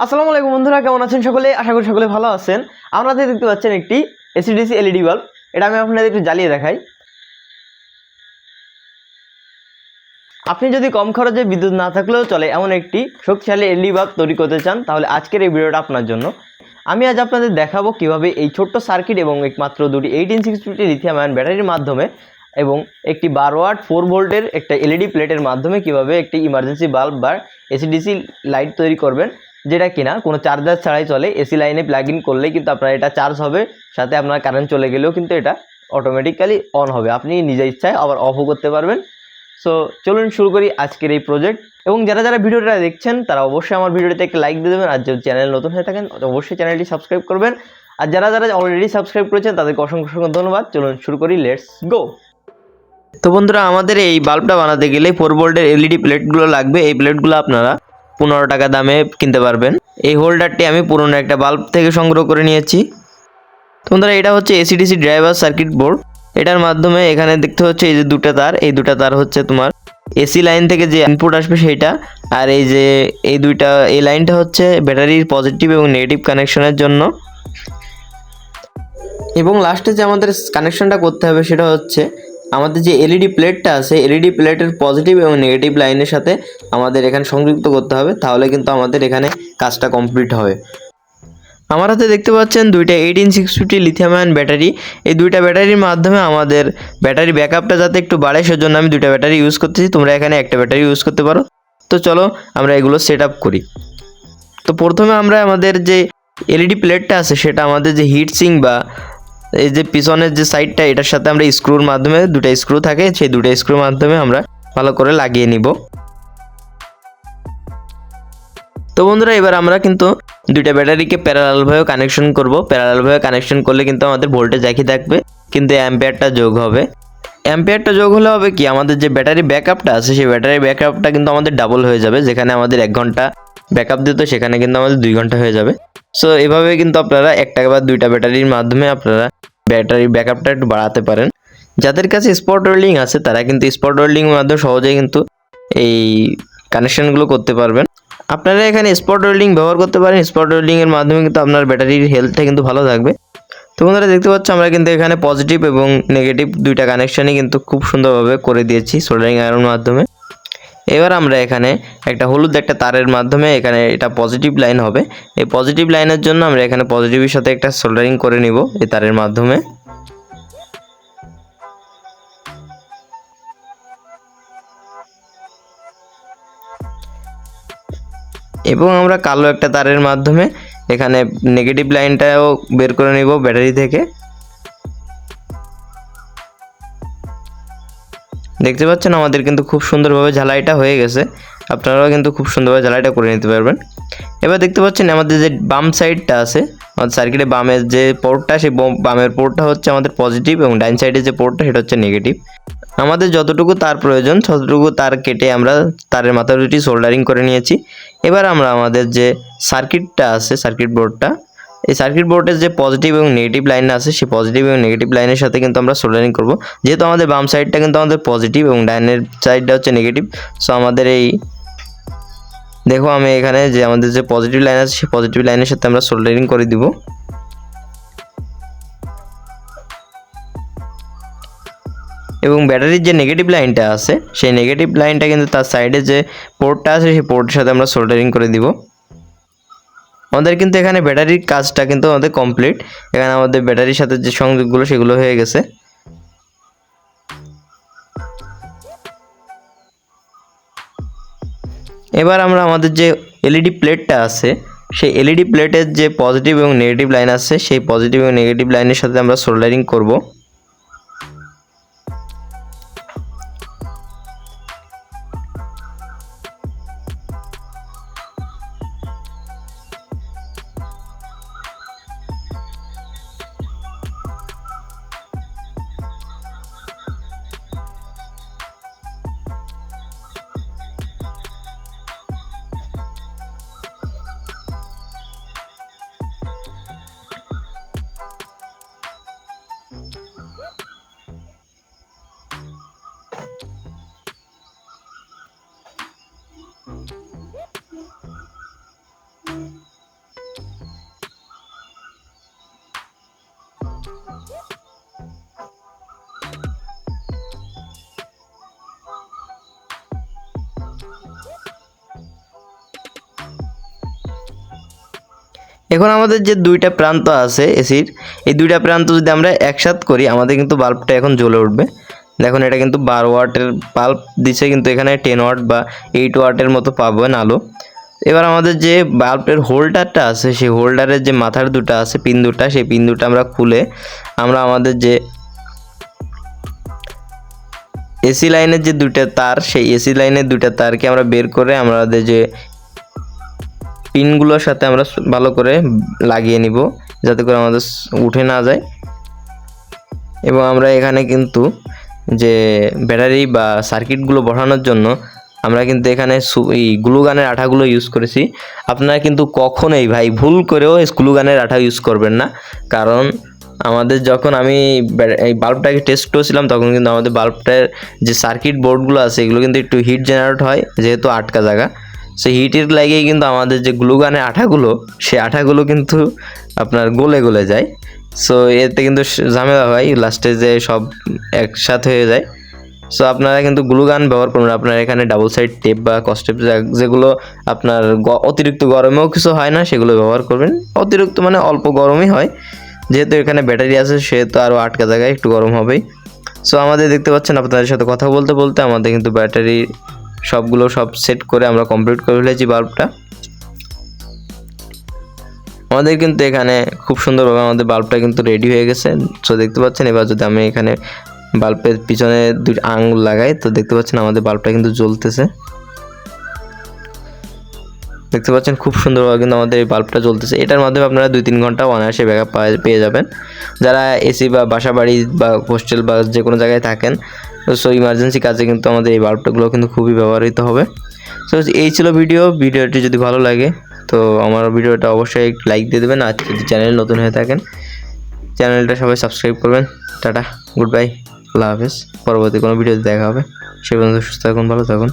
আসসালামু আলাইকুম বন্ধুরা, কেমন আছেন সকলে? আশা করি সকলে ভালো আছেন। আপনারা দেখতে পাচ্ছেন একটি এসিডিসি এলইডি বাল্ব। এটা আমি আপনাদের একটু জ্বালিয়ে দেখাই। আপনি যদি কম খরচে বিদ্যুৎ না থাকলেও চলে এমন একটি শক্তিশালী এলইডি বাল্ব তৈরি করতে চান, তাহলে আজকের এই ভিডিওটা আপনার জন্য। আমি আজ আপনাদের দেখাবো কিভাবে এই ছোট্ট সার্কিট এবং মাত্র দুটি 18650 লিথিয়াম আয়ন ব্যাটারির মাধ্যমে এবং একটি 12 ওয়াট 4 ভোল্টের একটা এলইডি প্লেটের মাধ্যমে কিভাবে একটি ইমার্জেন্সি বাল্ব বা এসিডিসি লাইট তৈরি করবেন, যেটা কিনা কোনো চার্জার ছাড়াই চলে। এসি লাইনে প্লাগ ইন করলেই কিন্তু আপনার এটা চার্জ হবে, সাথে আপনার কারেন্ট চলে গেলেও কিন্তু এটা অটোমেটিক্যালি অন হবে। আপনি নিজের ইচ্ছায় আবার অফও করতে পারবেন। সো চলুন শুরু করি আজকের এই প্রজেক্ট। এবং যারা ভিডিওটা দেখছেন তারা অবশ্যই আমার ভিডিওতে একটা লাইক দিয়ে দেবেন, আর যদি চ্যানেল নতুন হয়ে থাকেন অবশ্যই চ্যানেলটি সাবস্ক্রাইব করবেন। আর যারা অলরেডি সাবস্ক্রাইব করেছেন তাদেরকে অসংখ্য ধন্যবাদ। চলুন শুরু করি, লেটস গো। তো বন্ধুরা, আমাদের এই বাল্বটা বানাতে গেলে 4 ভোল্টের এলইডি প্লেটগুলো লাগবে। এই প্লেটগুলো আপনারা 15 টাকা দামে কিনতে পারবেন। এই হোল্ডারটি আমি পুরনো একটা বাল্ব থেকে সংগ্রহ করে নিয়েছি। তো বন্ধুরা, এটা হচ্ছে এসিডিসি ড্রাইভার সার্কিট বোর্ড। এটার মাধ্যমে এখানে দেখতে হচ্ছে এই যে দুটো তার, এই দুটো তার হচ্ছে তোমার এসি লাইন থেকে যে ইনপুট আসবে সেইটা, আর এই যে এই লাইনটা হচ্ছে ব্যাটারির পজিটিভ এবং নেগেটিভ কানেকশনের জন্য। এবং লাস্টে যে আমাদের কানেকশনটা করতে হবে সেটা হচ্ছে আমাদের যে এলইডি প্লেটটা আছে, এলইডি প্লেটের পজিটিভ এবং নেগেটিভ লাইনের সাথে আমাদের এখানে সংযুক্ত করতে হবে, তাহলে কিন্তু আমাদের এখানে কাজটা কমপ্লিট হবে। আমার হাতে দেখতে পাচ্ছেন দুইটা 18650 লিথিয়াম আয়ন ব্যাটারি। এই দুইটা ব্যাটারির মাধ্যমে আমাদের ব্যাটারি ব্যাকআপটা যাতে একটু বাড়ে সেজন্য আমি দুইটা ব্যাটারি ইউজ করতেছি। তোমরা এখানে একটা ব্যাটারি ইউজ করতে পারো। তো চলো আমরা এগুলো সেট আপ করি। তো প্রথমে আমরা আমাদের যে এলইডি প্লেটটা আছে সেটা আমাদের যে হিট সিঙ্ক বা এই যে পিছনের যে সাইডটা, এটার সাথে আমরা স্ক্রুর মাধ্যমে, দুটো স্ক্রু থাকে, সেই দুটো স্ক্রুর মাধ্যমে আমরা ভালো করে লাগিয়ে নিব। তো বন্ধুরা, এবার আমরা কিন্তু দুইটা ব্যাটারিকে প্যারালালভাবে কানেকশন করব। প্যারালালভাবে কানেকশন করলে কিন্তু আমাদের ভোল্টেজ একই থাকবে, কিন্তু অ্যাম্পিয়ারটা যোগ হবে। অ্যাম্পিয়ারটা যোগ হলে হবে কি, আমাদের যে ব্যাটারি ব্যাকআপটা আছে সেই ব্যাটারি ব্যাকআপটা কিন্তু আমাদের ডাবল হয়ে যাবে। যেখানে আমাদের 1 ঘন্টা ব্যাকআপ দিত সেখানে কিন্তু আমাদের 2 ঘন্টা হয়ে যাবে। সো এভাবে কিন্তু আপনারা একটা বা দুইটা ব্যাটারির মাধ্যমে আপনারা ব্যাটারি ব্যাকআপটা একটু বাড়াতে পারেন। যাদের কাছে স্পট ওয়েল্ডিং আছে তারা কিন্তু স্পট ওয়েল্ডিংয়ের মাধ্যমে সহজেই কিন্তু এই কানেকশনগুলো করতে পারবেন। আপনারা এখানে স্পট ওয়েল্ডিং ব্যবহার করতে পারেন। স্পট ওয়েল্ডিংয়ের মাধ্যমে কিন্তু আপনার ব্যাটারির হেলথটা কিন্তু ভালো থাকবে। তো বন্ধুরা, দেখতে পাচ্ছ আমরা কিন্তু এখানে পজিটিভ এবং নেগেটিভ দুইটা কানেকশানই কিন্তু খুব সুন্দরভাবে করে দিয়েছি সোল্ডারিং আয়রনের মাধ্যমে। এবার আমরা এখানে একটা হলুদ একটা তারের মাধ্যমে এখানে এটা পজিটিভ লাইন হবে। এই পজিটিভ লাইনের জন্য আমরা এখানে পজিটিভের সাথে একটা সোল্ডারিং করে নিব এই তারের মাধ্যমে। এবং আমরা কালো একটা তারের মাধ্যমে এখানে নেগেটিভ লাইনটাও বের করে নিব ব্যাটারি থেকে। দেখতে পাচ্ছেন আমাদের কিন্তু খুব সুন্দরভাবে ঝালাইটা হয়ে গেছে। আপনারাও কিন্তু খুব সুন্দরভাবে ঝালাইটা করে নিতে পারবেন। এবার দেখতে পাচ্ছেন আমাদের যে বাম সাইডটা আছে, আমাদের সার্কিটে বামের যে পোর্টটা, সেই বামের পোর্টটা হচ্ছে আমাদের পজিটিভ এবং ডাইন সাইডে যে পোর্টটা সেটা হচ্ছে নেগেটিভ। আমাদের যতটুকু তার প্রয়োজন ততটুকু তার কেটে আমরা তারের মাথা দুটি সোল্ডারিং করে নিয়েছি। এবার আমরা আমাদের যে সার্কিটটা আছে, সার্কিট বোর্ডটা, এই সার্কিট বোর্ডের যে পজিটিভ এবং নেগেটিভ লাইন আছে সেই পজিটিভ এবং নেগেটিভ লাইনের সাথে কিন্তু আমরা সোল্ডারিং করব। যেহেতু আমাদের বাম সাইডটা কিন্তু আমাদের পজিটিভ এবং ডাইনের সাইডটা হচ্ছে নেগেটিভ, সো আমাদের এই দেখো আমি এখানে যে আমাদের যে পজিটিভ লাইন আছে সেই পজিটিভ লাইনের সাথে আমরা সোল্ডারিং করে দিব। এবং ব্যাটারির যে নেগেটিভ লাইনটা আছে সেই নেগেটিভ লাইনটা কিন্তু তার সাইডে যে পোর্টটা আছে সেই পোর্টের সাথে আমরা সোল্ডারিং করে দিব। আমাদের কিন্তু এখানে ব্যাটারির কাজটা কিন্তু আমাদের কমপ্লিট। এখানে আমাদের ব্যাটারির সাথে যে সংযোগগুলো সেগুলো হয়ে গেছে। এবার আমরা আমাদের যে এলইডি প্লেটটা আছে সেই এলইডি প্লেটের যে পজিটিভ এবং নেগেটিভ লাইন আছে সেই পজিটিভ এবং নেগেটিভ লাইনের সাথে আমরা সোল্ডারিং করব। এখন আমাদের যে দুইটা প্রান্ত আছে এসির, এই দুইটা প্রান্ত যদি আমরা একসাথ করি আমাদের কিন্তু বাল্বটা এখন জ্বলে উঠবে। দেখুন এটা কিন্তু 12 ওয়াটের বাল্ব দিচ্ছে, কিন্তু এখানে 10 ওয়াট বা 8 ওয়াটের মতো পাবেন আলো। এবার আমাদের যে বাল্বের হোল্ডারটা আছে, সেই হোল্ডারের যে মাথার দুটো আছে, পিন দুটা, সেই পিন দুটো আমরা খুলে আমরা আমাদের যে এসি লাইনের যে দুইটা তার, সেই এসি লাইনের দুইটা তারকে আমরা বের করে আমাদের যে পিনগুলোর সাথে আমরা ভালো করে লাগিয়ে নিব, যাতে করে আমাদের উঠে না যায়। এবং আমরা এখানে কিন্তু যে ব্যাটারি বা সার্কিটগুলো বসানোর জন্য আমরা কিন্তু এখানে এই গ্লুগানের আঠাগুলো ইউজ করেছি। আপনারা কিন্তু কখনোই ভাই ভুল করেও গ্লুগানের আঠা ইউজ করবেন না, কারণ আমাদের যখন আমি এই বাল্বটাকে টেস্ট করেছিলাম তখন কিন্তু আমাদের বাল্বটার যে সার্কিট বোর্ডগুলো আছে এগুলো কিন্তু একটু হিট জেনারেট হয়, যেহেতু আটকা জায়গা, সেই হিটের লাগেই কিন্তু আমাদের যে গ্লুগানের আঠাগুলো, সেই আঠাগুলো কিন্তু আপনার গলে গলে যায়। সো এতে কিন্তু ঝামেলা হয়, লাস্টে যে সব একসাথে হয়ে যায়। সো আপনারা কিন্তু গ্লুগান ব্যবহার করুন। আপনার এখানে ডাবল সাইড টেপ বা কসটেপ যেগুলো আপনার অতিরিক্ত গরমেও কিছু হয় না, সেগুলো ব্যবহার করবেন। অতিরিক্ত মানে অল্প গরমই হয়, যেহেতু এখানে ব্যাটারি আছে সেহেতু আরও আটকা জায়গায় একটু গরম হবেই। সো আমাদের দেখতে পাচ্ছেন আপনাদের সাথে কথা বলতে বলতে আমাদের কিন্তু ব্যাটারি সব সেট করে আমরা কমপ্লিট করে ফেলেছি বাল্বটা। আমাদের কিন্তু এখানে খুব সুন্দরভাবে আমাদের বাল্বটা কিন্তু রেডি হয়ে গেছে। সো দেখতে পাচ্ছেন, এবার যদি আমি এখানে বাল্বের পিছনে দুই আঙুল লাগাই তো দেখতে পাচ্ছেন আমাদের বাল্বটা কিন্তু জ্বলতেছে। দেখতে পাচ্ছেন খুব সুন্দরভাবে কিন্তু আমাদের এই বাল্বটা জ্বলতেছে। এটার মাধ্যমে আপনারা 2-3 ঘন্টা অনায়াসে ব্যাকআপ পেয়ে যাবেন। যারা এসি বা বাসা বাড়ি বা হোস্টেল বা যে কোনো জায়গায় থাকেন, সো ইমার্জেন্সি কাজে কিন্তু আমাদের এই বাল্বটাগুলো কিন্তু খুবই ব্যবহৃত হবে। সো এই ছিল ভিডিওটি যদি ভালো লাগে তো আমার ভিডিওটা অবশ্যই লাইক দিয়ে দেবেন। আর যদি চ্যানেল নতুন হয়ে থাকেন চ্যানেলটা সবাই সাবস্ক্রাইব করবেন। টাটা, গুড বাই, আল্লাহ হাফেজ। পরবর্তী কোনো ভিডিওতে দেখা হবে। সে পর্যন্ত সুস্থ থাকুন, ভালো থাকুন।